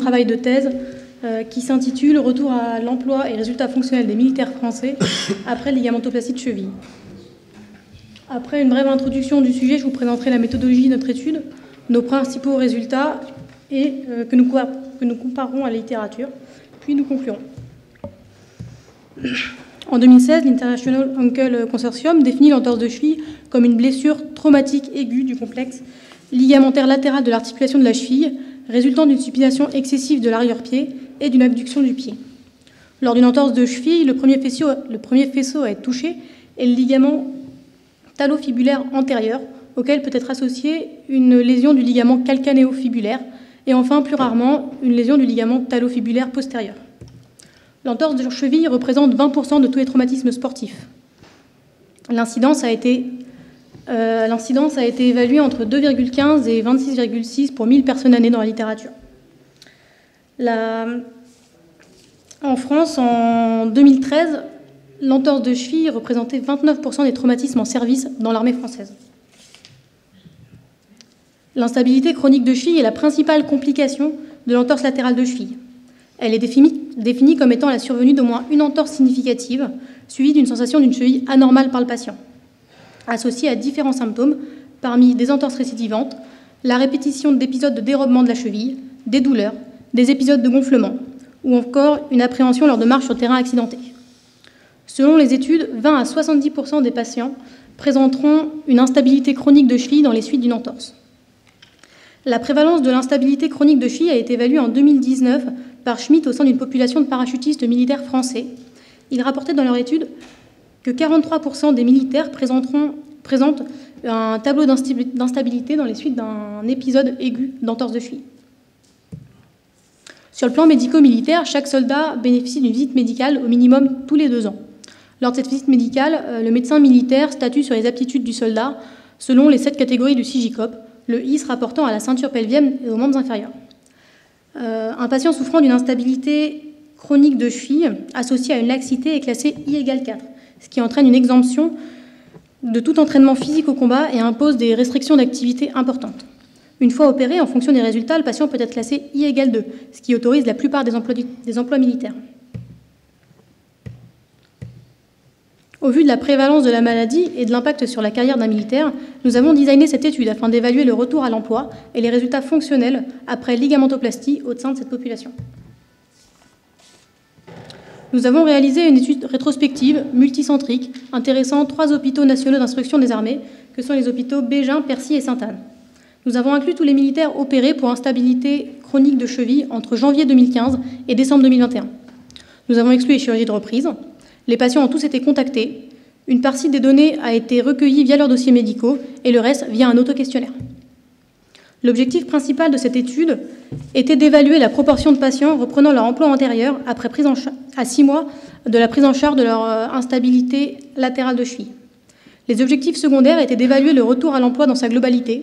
travail de thèse qui s'intitule « Retour à l'emploi et résultats fonctionnels des militaires français après ligamentoplastie de cheville ». Après une brève introduction du sujet, je vous présenterai la méthodologie de notre étude, nos principaux résultats et que nous comparerons à la littérature, puis nous conclurons. En 2016, l'International Ankle Consortium définit l'entorse de cheville comme une blessure traumatique aiguë du complexe ligamentaire latéral de l'articulation de la cheville, résultant d'une supination excessive de l'arrière-pied et d'une abduction du pied. Lors d'une entorse de cheville, le premier faisceau à être touché est le ligament talofibulaire antérieur, auquel peut être associée une lésion du ligament calcanéo-fibulaire, et enfin, plus rarement, une lésion du ligament talofibulaire postérieur. L'entorse de cheville représente 20% de tous les traumatismes sportifs. L'incidence a été évaluée entre 2,15 et 26,6 pour 1000 personnes années dans la littérature. En France, en 2013, l'entorse de cheville représentait 29% des traumatismes en service dans l'armée française. L'instabilité chronique de cheville est la principale complication de l'entorse latérale de cheville. Elle est définie comme étant la survenue d'au moins une entorse significative, suivie d'une sensation d'une cheville anormale par le patient, associée à différents symptômes, parmi des entorses récidivantes, la répétition d'épisodes de dérobement de la cheville, des douleurs, des épisodes de gonflement, ou encore une appréhension lors de marches sur terrain accidenté. Selon les études, 20 à 70% des patients présenteront une instabilité chronique de cheville dans les suites d'une entorse. La prévalence de l'instabilité chronique de cheville a été évaluée en 2019 par Schmitt au sein d'une population de parachutistes militaires français. Ils rapportaient dans leur étude que 43% des militaires présentent un tableau d'instabilité dans les suites d'un épisode aigu d'entorse de cheville. Sur le plan médico-militaire, chaque soldat bénéficie d'une visite médicale au minimum tous les 2 ans. Lors de cette visite médicale, le médecin militaire statue sur les aptitudes du soldat selon les 7 catégories du CIGICOP, le I se rapportant à la ceinture pelvienne et aux membres inférieurs. Un patient souffrant d'une instabilité chronique de cheville associée à une laxité est classé I = 4, ce qui entraîne une exemption de tout entraînement physique au combat et impose des restrictions d'activité importantes. Une fois opéré, en fonction des résultats, le patient peut être classé I = 2, ce qui autorise la plupart des emplois militaires. Au vu de la prévalence de la maladie et de l'impact sur la carrière d'un militaire, nous avons designé cette étude afin d'évaluer le retour à l'emploi et les résultats fonctionnels après ligamentoplastie au sein de cette population. Nous avons réalisé une étude rétrospective, multicentrique, intéressant 3 hôpitaux nationaux d'instruction des armées, que sont les hôpitaux Bégin, Percy et Sainte-Anne. Nous avons inclus tous les militaires opérés pour instabilité chronique de cheville entre janvier 2015 et décembre 2021. Nous avons exclu les chirurgies de reprise. Les patients ont tous été contactés. Une partie des données a été recueillie via leurs dossiers médicaux et le reste via un auto-questionnaire. L'objectif principal de cette étude était d'évaluer la proportion de patients reprenant leur emploi antérieur après à 6 mois de la prise en charge de leur instabilité latérale de cheville. Les objectifs secondaires étaient d'évaluer le retour à l'emploi dans sa globalité,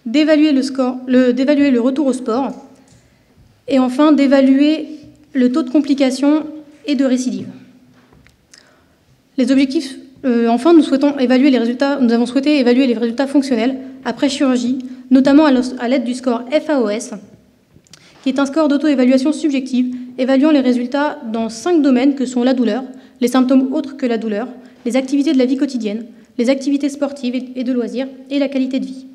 d'évaluer le retour au sport et enfin d'évaluer le taux de complications et de récidive. Les objectifs, enfin, nous avons souhaité évaluer les résultats fonctionnels après chirurgie, notamment à l'aide du score FAOS, qui est un score d'auto-évaluation subjective, évaluant les résultats dans 5 domaines que sont la douleur, les symptômes autres que la douleur, les activités de la vie quotidienne, les activités sportives et de loisirs, et la qualité de vie.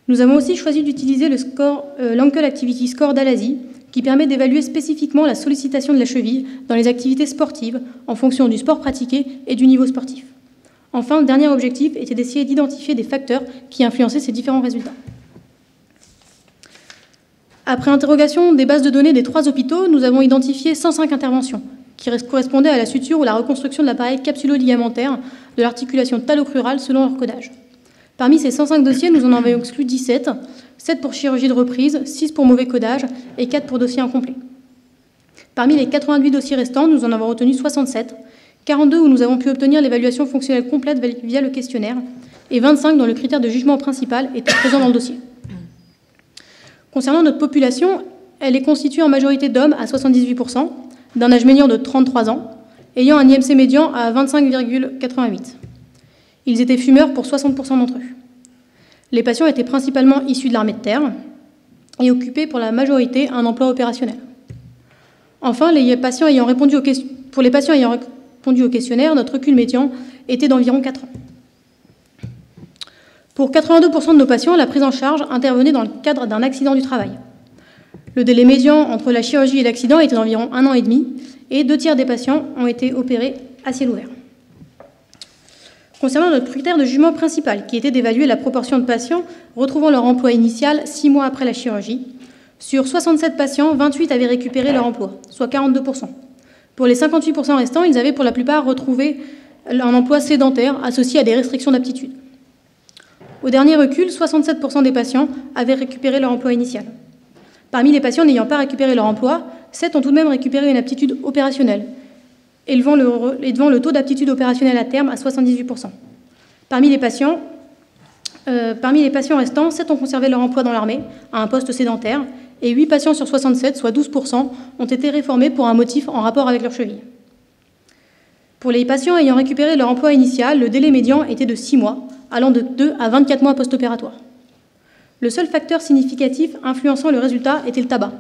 Nous avons aussi choisi d'utiliser l'Ankle Activity Score d'Alasie, qui permet d'évaluer spécifiquement la sollicitation de la cheville dans les activités sportives en fonction du sport pratiqué et du niveau sportif. Enfin, le dernier objectif était d'essayer d'identifier des facteurs qui influençaient ces différents résultats. Après interrogation des bases de données des 3 hôpitaux, nous avons identifié 105 interventions qui correspondaient à la suture ou la reconstruction de l'appareil capsulo-ligamentaire de l'articulation talocrurale selon leur codage. Parmi ces 105 dossiers, nous en avons exclu 17, 7 pour chirurgie de reprise, 6 pour mauvais codage et 4 pour dossier incomplet. Parmi les 88 dossiers restants, nous en avons retenu 67, 42 où nous avons pu obtenir l'évaluation fonctionnelle complète via le questionnaire et 25 dont le critère de jugement principal était présent dans le dossier. Concernant notre population, elle est constituée en majorité d'hommes à 78%, d'un âge médian de 33 ans, ayant un IMC médian à 25,88. Ils étaient fumeurs pour 60% d'entre eux. Les patients étaient principalement issus de l'armée de terre. et occupaient pour la majorité un emploi opérationnel. Enfin, pour les patients ayant répondu au questionnaire, notre recul médian était d'environ 4 ans. Pour 82% de nos patients, la prise en charge intervenait dans le cadre d'un accident du travail. Le délai médian entre la chirurgie et l'accident était d'environ 1 an et demi, et 2 tiers des patients ont été opérés à ciel ouvert. Concernant notre critère de jugement principal, qui était d'évaluer la proportion de patients retrouvant leur emploi initial 6 mois après la chirurgie, sur 67 patients, 28 avaient récupéré leur emploi, soit 42%. Pour les 58% restants, ils avaient pour la plupart retrouvé un emploi sédentaire associé à des restrictions d'aptitude. Au dernier recul, 67% des patients avaient récupéré leur emploi initial. Parmi les patients n'ayant pas récupéré leur emploi, 7 ont tout de même récupéré une aptitude opérationnelle, élevant le taux d'aptitude opérationnelle à terme à 78%. Parmi les patients restants, 7 ont conservé leur emploi dans l'armée, à un poste sédentaire, et 8 patients sur 67, soit 12%, ont été réformés pour un motif en rapport avec leur cheville. Pour les patients ayant récupéré leur emploi initial, le délai médian était de 6 mois, allant de 2 à 24 mois post-opératoire. Le seul facteur significatif influençant le résultat était le tabac.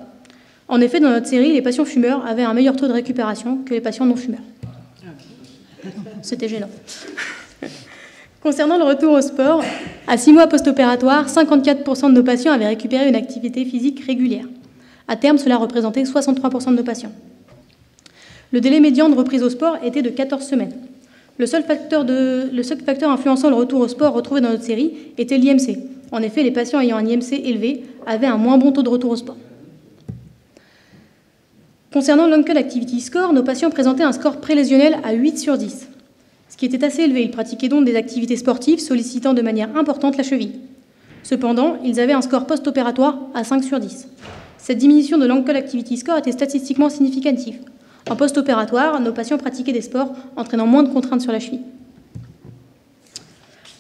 En effet, dans notre série, les patients fumeurs avaient un meilleur taux de récupération que les patients non-fumeurs. C'était gênant. Concernant le retour au sport, à 6 mois post-opératoire, 54% de nos patients avaient récupéré une activité physique régulière. À terme, cela représentait 63% de nos patients. Le délai médian de reprise au sport était de 14 semaines. Le seul facteur influençant le retour au sport retrouvé dans notre série était l'IMC. En effet, les patients ayant un IMC élevé avaient un moins bon taux de retour au sport. Concernant l'Uncle Activity Score, nos patients présentaient un score prélésionnel à 8 sur 10, ce qui était assez élevé. Ils pratiquaient donc des activités sportives sollicitant de manière importante la cheville. Cependant, ils avaient un score post-opératoire à 5 sur 10. Cette diminution de l'Uncle Activity Score était statistiquement significative. En post-opératoire, nos patients pratiquaient des sports entraînant moins de contraintes sur la cheville.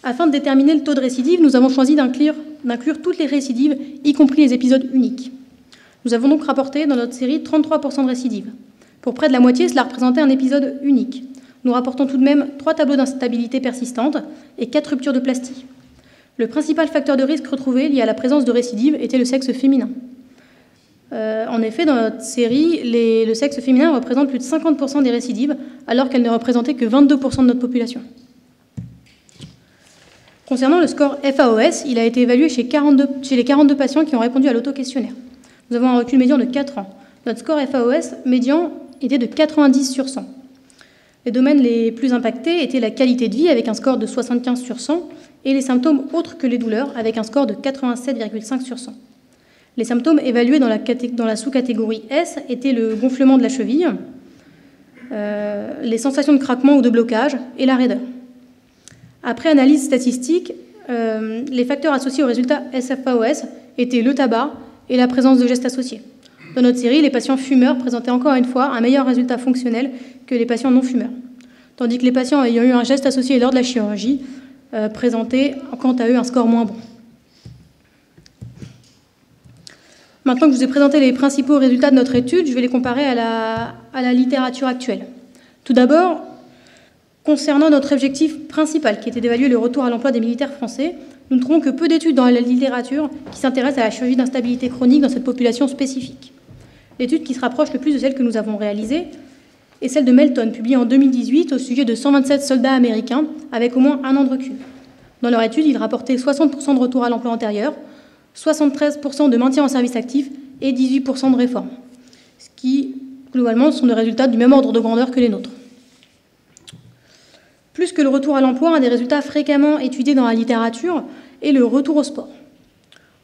Afin de déterminer le taux de récidive, nous avons choisi d'inclure toutes les récidives, y compris les épisodes uniques. Nous avons donc rapporté dans notre série 33% de récidives. Pour près de la moitié, cela représentait un épisode unique. Nous rapportons tout de même 3 tableaux d'instabilité persistante et 4 ruptures de plastie. Le principal facteur de risque retrouvé lié à la présence de récidives était le sexe féminin. En effet, dans notre série, le sexe féminin représente plus de 50% des récidives, alors qu'elle ne représentait que 22% de notre population. Concernant le score FAOS, il a été évalué chez les 42 patients qui ont répondu à l'auto-questionnaire. Nous avons un recul médian de 4 ans. Notre score FAOS médian était de 90 sur 100. Les domaines les plus impactés étaient la qualité de vie, avec un score de 75 sur 100, et les symptômes autres que les douleurs, avec un score de 87,5 sur 100. Les symptômes évalués dans la sous-catégorie S étaient le gonflement de la cheville, les sensations de craquement ou de blocage et la raideur. Après analyse statistique, les facteurs associés au résultat SFAOS étaient le tabac et la présence de gestes associés. Dans notre série, les patients fumeurs présentaient encore une fois un meilleur résultat fonctionnel que les patients non-fumeurs, tandis que les patients ayant eu un geste associé lors de la chirurgie présentaient quant à eux un score moins bon. Maintenant que je vous ai présenté les principaux résultats de notre étude, je vais les comparer à la littérature actuelle. Tout d'abord, concernant notre objectif principal, qui était d'évaluer le retour à l'emploi des militaires français, nous ne trouvons que peu d'études dans la littérature qui s'intéressent à la chirurgie d'instabilité chronique dans cette population spécifique. L'étude qui se rapproche le plus de celle que nous avons réalisée est celle de Melton, publiée en 2018 au sujet de 127 soldats américains avec au moins 1 an de recul. Dans leur étude, ils rapportaient 60% de retour à l'emploi antérieur, 73% de maintien en service actif et 18% de réforme, ce qui, globalement, sont des résultats du même ordre de grandeur que les nôtres. Plus que le retour à l'emploi, un des résultats fréquemment étudiés dans la littérature est le retour au sport.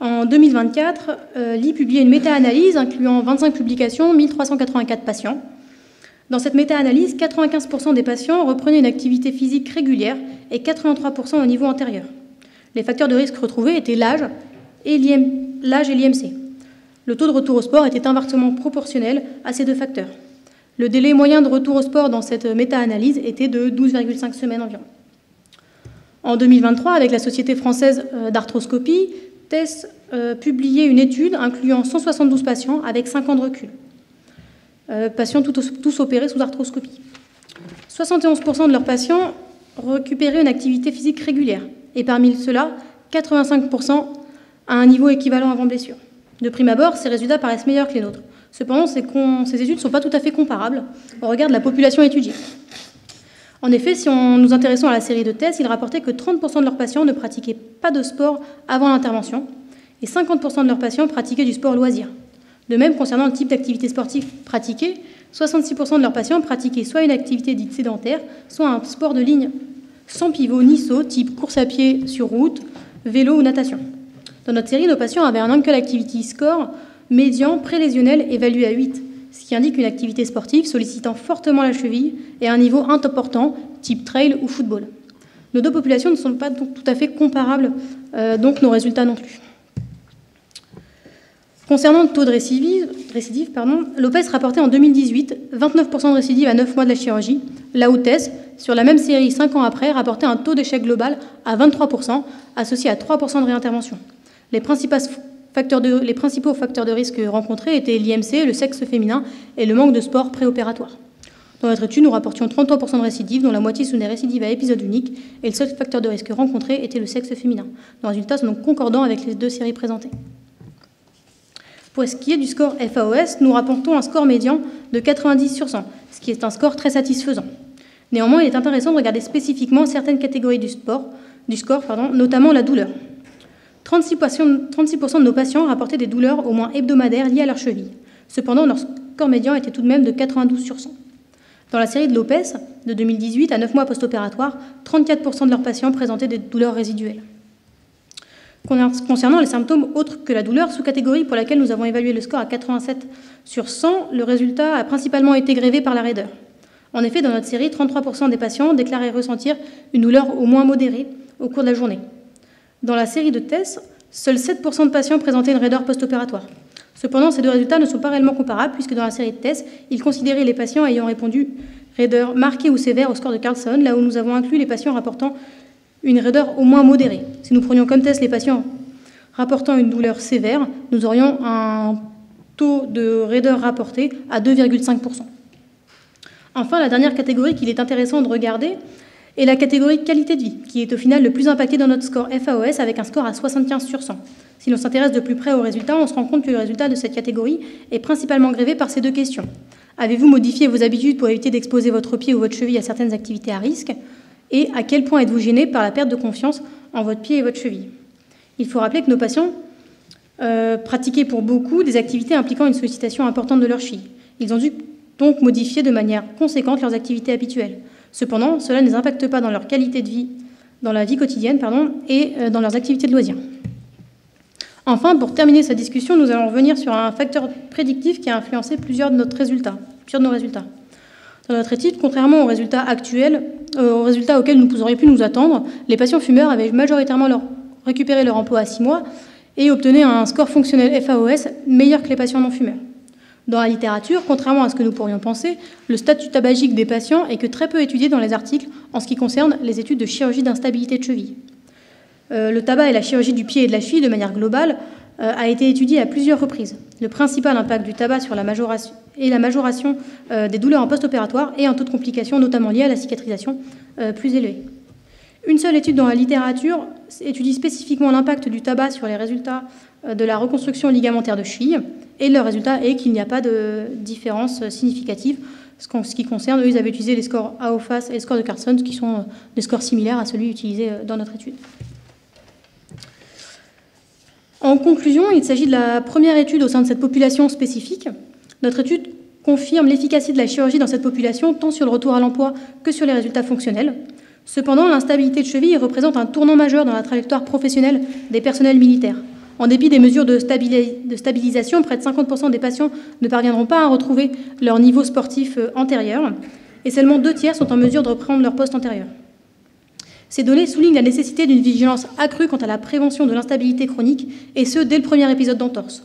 En 2024, l'I publiait une méta-analyse incluant 25 publications, 1384 patients. Dans cette méta-analyse, 95% des patients reprenaient une activité physique régulière et 83% au niveau antérieur. Les facteurs de risque retrouvés étaient l'âge et l'IMC. Le taux de retour au sport était inversement proportionnel à ces deux facteurs. Le délai moyen de retour au sport dans cette méta-analyse était de 12,5 semaines environ. En 2023, avec la Société française d'arthroscopie, TES publiait une étude incluant 172 patients avec 5 ans de recul. Patients tous opérés sous arthroscopie. 71% de leurs patients récupéraient une activité physique régulière, et parmi ceux-là, 85% à un niveau équivalent avant blessure. De prime abord, ces résultats paraissent meilleurs que les nôtres. Cependant, ces études ne sont pas tout à fait comparables au regard de la population étudiée. En effet, si nous intéressons à la série de tests, ils rapportaient que 30% de leurs patients ne pratiquaient pas de sport avant l'intervention et 50% de leurs patients pratiquaient du sport loisir. De même, concernant le type d'activité sportive pratiquée, 66% de leurs patients pratiquaient soit une activité dite sédentaire, soit un sport de ligne sans pivot ni saut, type course à pied sur route, vélo ou natation. Dans notre série, nos patients avaient un Ankle Activity Score médian prélésionnel évalué à 8, ce qui indique une activité sportive sollicitant fortement la cheville et à un niveau important, type trail ou football. Nos deux populations ne sont pas donc tout à fait comparables, donc nos résultats non plus. Concernant le taux de récidive, l'OPES rapportait en 2018 29% de récidive à 9 mois de la chirurgie, là où TES, sur la même série 5 ans après, rapportait un taux d'échec global à 23%, associé à 3% de réintervention. Les principaux facteurs de risque rencontrés étaient l'IMC, le sexe féminin et le manque de sport préopératoire. Dans notre étude, nous rapportions 33% de récidives, dont la moitié sont des récidives à épisode unique, et le seul facteur de risque rencontré était le sexe féminin. Nos résultats sont donc concordants avec les deux séries présentées. Pour ce qui est du score FAOS, nous rapportons un score médian de 90 sur 100, ce qui est un score très satisfaisant. Néanmoins, il est intéressant de regarder spécifiquement certaines catégories du score, notamment la douleur. 36% de nos patients rapportaient des douleurs au moins hebdomadaires liées à leur cheville. Cependant, leur score médian était tout de même de 92 sur 100. Dans la série de l'OPES, de 2018 à 9 mois post-opératoire, 34% de leurs patients présentaient des douleurs résiduelles. Concernant les symptômes autres que la douleur, sous-catégorie pour laquelle nous avons évalué le score à 87 sur 100, le résultat a principalement été grévé par la raideur. En effet, dans notre série, 33% des patients déclaraient ressentir une douleur au moins modérée au cours de la journée. Dans la série de tests, seuls 7% de patients présentaient une raideur post-opératoire. Cependant, ces deux résultats ne sont pas réellement comparables puisque dans la série de tests, ils considéraient les patients ayant répondu raideur marquée ou sévère au score de Carlson, là où nous avons inclus les patients rapportant une raideur au moins modérée. Si nous prenions comme test les patients rapportant une douleur sévère, nous aurions un taux de raideur rapporté à 2,5%. Enfin, la dernière catégorie qu'il est intéressant de regarder est la catégorie qualité de vie, qui est au final le plus impacté dans notre score FAOS avec un score à 75 sur 100. Si l'on s'intéresse de plus près aux résultats, on se rend compte que le résultat de cette catégorie est principalement grévé par ces deux questions. Avez-vous modifié vos habitudes pour éviter d'exposer votre pied ou votre cheville à certaines activités à risque? Et à quel point êtes-vous gêné par la perte de confiance en votre pied et votre cheville? Il faut rappeler que nos patients pratiquaient pour beaucoup des activités impliquant une sollicitation importante de leur cheville. Ils ont dû donc modifier de manière conséquente leurs activités habituelles. Cependant, cela ne les impacte pas dans leur qualité de vie, dans la vie quotidienne, et dans leurs activités de loisirs. Enfin, pour terminer cette discussion, nous allons revenir sur un facteur prédictif qui a influencé plusieurs de nos résultats. Dans notre étude, contrairement aux résultats actuels, aux résultats auxquels nous aurions pu nous attendre, les patients fumeurs avaient majoritairement récupéré leur emploi à 6 mois et obtenaient un score fonctionnel FAOS meilleur que les patients non-fumeurs. Dans la littérature, contrairement à ce que nous pourrions penser, le statut tabagique des patients est que très peu étudié dans les articles en ce qui concerne les études de chirurgie d'instabilité de cheville. Le tabac et la chirurgie du pied et de la cheville, de manière globale, a été étudié à plusieurs reprises. Le principal impact du tabac sur la majoration des douleurs en post-opératoire et un taux de complications, notamment lié à la cicatrisation, plus élevé. Une seule étude dans la littérature étudie spécifiquement l'impact du tabac sur les résultats de la reconstruction ligamentaire de cheville, et le résultat est qu'il n'y a pas de différence significative. Ce qui concerne, eux, ils avaient utilisé les scores AOFAS et les scores de Carlson, qui sont des scores similaires à celui utilisé dans notre étude. En conclusion, il s'agit de la première étude au sein de cette population spécifique. Notre étude confirme l'efficacité de la chirurgie dans cette population, tant sur le retour à l'emploi que sur les résultats fonctionnels. Cependant, l'instabilité de cheville représente un tournant majeur dans la trajectoire professionnelle des personnels militaires. En dépit des mesures de stabilisation, près de 50% des patients ne parviendront pas à retrouver leur niveau sportif antérieur, et seulement 2/3 sont en mesure de reprendre leur poste antérieur. Ces données soulignent la nécessité d'une vigilance accrue quant à la prévention de l'instabilité chronique, et ce, dès le premier épisode d'entorse.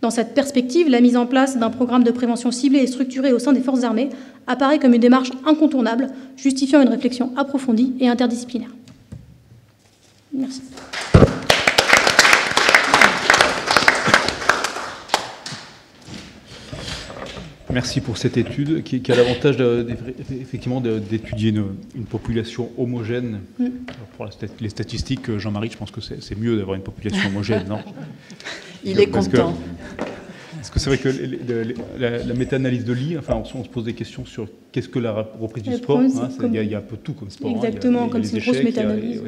Dans cette perspective, la mise en place d'un programme de prévention ciblé et structuré au sein des forces armées apparaît comme une démarche incontournable, justifiant une réflexion approfondie et interdisciplinaire. Merci. Merci pour cette étude qui a l'avantage effectivement d'étudier une population homogène. Pour les statistiques, Jean-Marie, je pense que c'est mieux d'avoir une population homogène, non? Il est content. Parce que c'est vrai que la méta-analyse de Lee, enfin, on se pose des questions sur qu'est-ce que la reprise du sport. Il y a un peu tout comme sport. Exactement, comme c'est une grosse méta-analyse.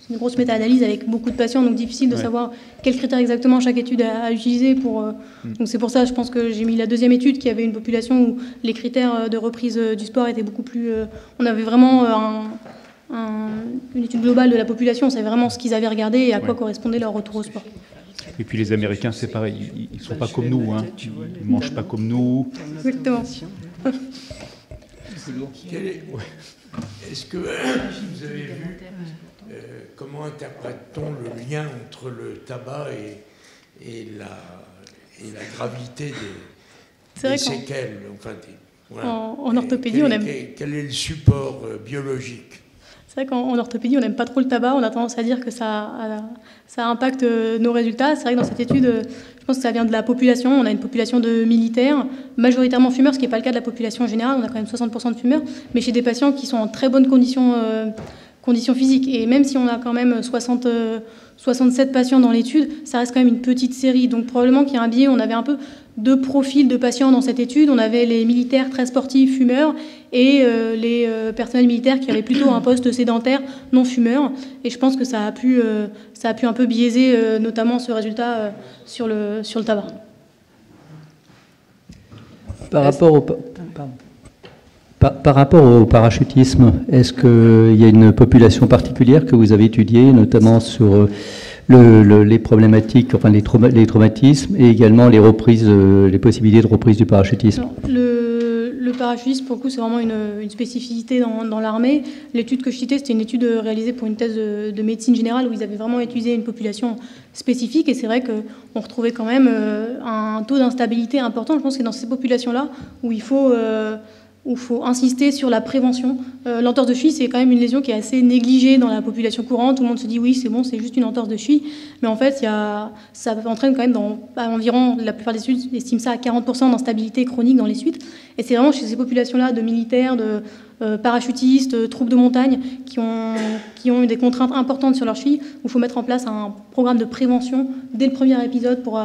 C'est une grosse méta-analyse avec beaucoup de patients, donc difficile de savoir quels critères exactement chaque étude a utilisé pour. Donc c'est pour ça, je pense que j'ai mis la deuxième étude qui avait une population où les critères de reprise du sport étaient beaucoup plus. On avait vraiment une étude globale de la population, on savait vraiment ce qu'ils avaient regardé et à quoi correspondait leur retour au sport. Et puis les Américains, c'est pareil, ils ne sont pas comme nous, hein. Ils ne mangent pas comme nous. Exactement. Est-ce que vous avez vu comment interprète-t-on le lien entre le tabac et la gravité des séquelles, en orthopédie, on aime... Quel est le support biologique? C'est vrai qu'en orthopédie, on n'aime pas trop le tabac. On a tendance à dire que ça impacte nos résultats. C'est vrai que dans cette étude, je pense que ça vient de la population. On a une population de militaires, majoritairement fumeurs, ce qui n'est pas le cas de la population générale. On a quand même 60% de fumeurs, mais chez des patients qui sont en très bonnes conditions physiques. Et même si on a quand même 67 patients dans l'étude, ça reste quand même une petite série. Donc probablement qu'il y a un biais. On avait un peu deux profils de patients dans cette étude. On avait les militaires très sportifs, fumeurs, et les personnels militaires qui avaient plutôt un poste sédentaire, non fumeur. Et je pense que ça a pu un peu biaiser notamment ce résultat sur le tabac. Par rapport au parachutisme, est-ce qu'il y a une population particulière que vous avez étudiée, notamment sur les problématiques, enfin les traumatismes et également les possibilités de reprise du parachutisme? Le parachutisme, pour le coup, c'est vraiment une spécificité dans l'armée. L'étude que je citais, c'était une étude réalisée pour une thèse de médecine générale où ils avaient vraiment étudié une population spécifique. Et c'est vrai qu'on retrouvait quand même un taux d'instabilité important. Je pense que c'est dans ces populations-là où il faut insister sur la prévention. L'entorse de cheville, c'est quand même une lésion qui est assez négligée dans la population courante. Tout le monde se dit oui, c'est bon, c'est juste une entorse de cheville. Mais en fait, ça entraîne quand même environ, la plupart des études estiment ça à 40% d'instabilité chronique dans les suites. Et c'est vraiment chez ces populations-là de militaires, de parachutistes, troupes de montagne qui ont eu des contraintes importantes sur leur cheville où il faut mettre en place un programme de prévention dès le premier épisode pour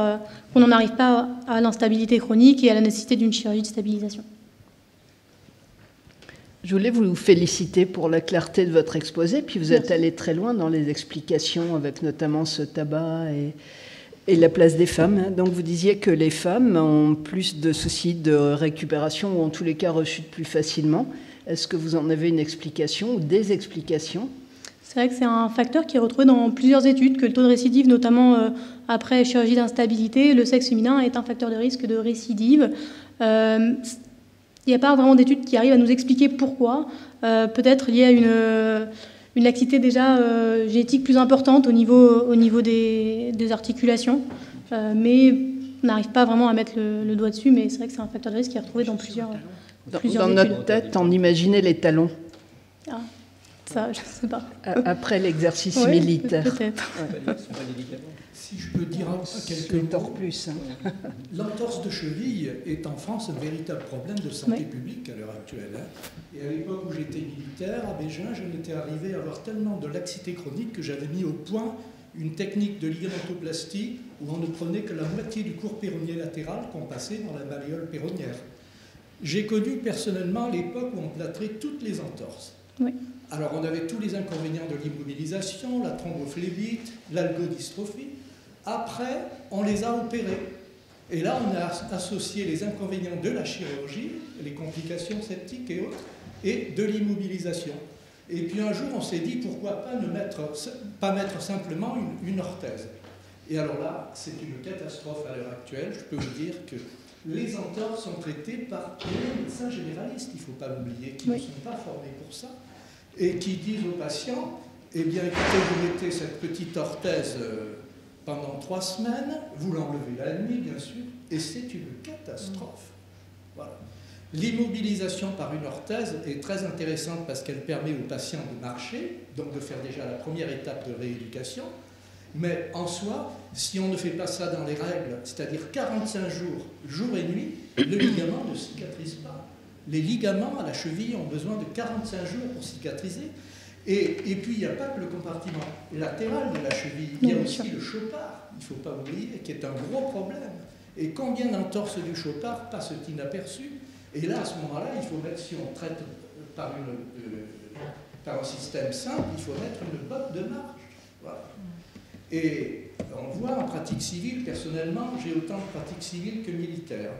qu'on n'en arrive pas à l'instabilité chronique et à la nécessité d'une chirurgie de stabilisation. Je voulais vous féliciter pour la clarté de votre exposé, puis vous êtes allé très loin dans les explications avec notamment ce tabac et la place des femmes. Donc vous disiez que les femmes ont plus de soucis de récupération ou en tous les cas rechutent plus facilement. Est-ce que vous en avez une explication ou des explications? C'est vrai que c'est un facteur qui est retrouvé dans plusieurs études, que le taux de récidive, notamment après chirurgie d'instabilité, le sexe féminin est un facteur de risque de récidive. Il n'y a pas vraiment d'études qui arrivent à nous expliquer pourquoi. Peut-être lié à une laxité déjà génétique plus importante au niveau des articulations. Mais on n'arrive pas vraiment à mettre le doigt dessus, mais c'est vrai que c'est un facteur de risque qui est retrouvé dans plusieurs études. Dans notre tête, on imaginait les talons. Ah, ça, je ne sais pas. Après l'exercice militaire. Peut-être. Si je peux dire quelques mots, plus. L'entorse de cheville est en France un véritable problème de santé publique à l'heure actuelle. Et à l'époque où j'étais militaire, à Bégin, je m'étais arrivé à avoir tellement de laxité chronique que j'avais mis au point une technique de ligamentoplastie où on ne prenait que la moitié du court péronnier latéral qu'on passait dans la malléole péronnière. J'ai connu personnellement l'époque où on plâtrait toutes les entorses. Oui. Alors on avait tous les inconvénients de l'immobilisation, la thrombophlébite, l'algodystrophie. Après, on les a opérés. Et là, on a associé les inconvénients de la chirurgie, les complications septiques et autres, et de l'immobilisation. Et puis un jour, on s'est dit, pourquoi pas mettre simplement une orthèse. Et alors là, c'est une catastrophe à l'heure actuelle. Je peux vous dire que les entorses sont traitées par les médecins généralistes, il ne faut pas l'oublier, qui ne sont pas formés pour ça, et qui disent aux patients, eh bien, écoutez, vous mettez cette petite orthèse pendant 3 semaines, vous l'enlevez la nuit, bien sûr, et c'est une catastrophe. Voilà. L'immobilisation par une orthèse est très intéressante parce qu'elle permet aux patients de marcher, donc de faire déjà la première étape de rééducation. Mais en soi, si on ne fait pas ça dans les règles, c'est-à-dire 45 jours, jour et nuit, le ligament ne cicatrise pas. Les ligaments à la cheville ont besoin de 45 jours pour cicatriser. Et puis, il n'y a pas que le compartiment latéral de la cheville, il y a aussi le chopard, il ne faut pas oublier, qui est un gros problème. Et combien d'entorses du chopard passent inaperçues? Et là, à ce moment-là, il faut mettre, si on traite par un système simple, il faut mettre une botte de marche. Voilà. Et on voit en pratique civile, personnellement, j'ai autant de pratiques civiles que militaires.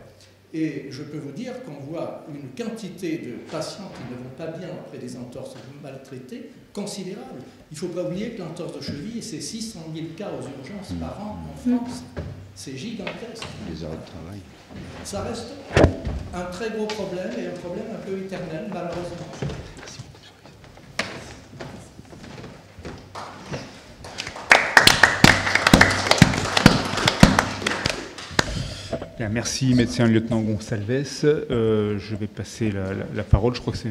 Et je peux vous dire qu'on voit une quantité de patients qui ne vont pas bien après des entorses maltraitées considérable. Il ne faut pas oublier que l'entorse de cheville, c'est 600 000 cas aux urgences par an en France. C'est gigantesque. Les heures de travail. Ça reste un très gros problème et un problème un peu éternel, malheureusement. Bien, merci, médecin lieutenant Gonsalves. Je vais passer la parole. Je crois que c'est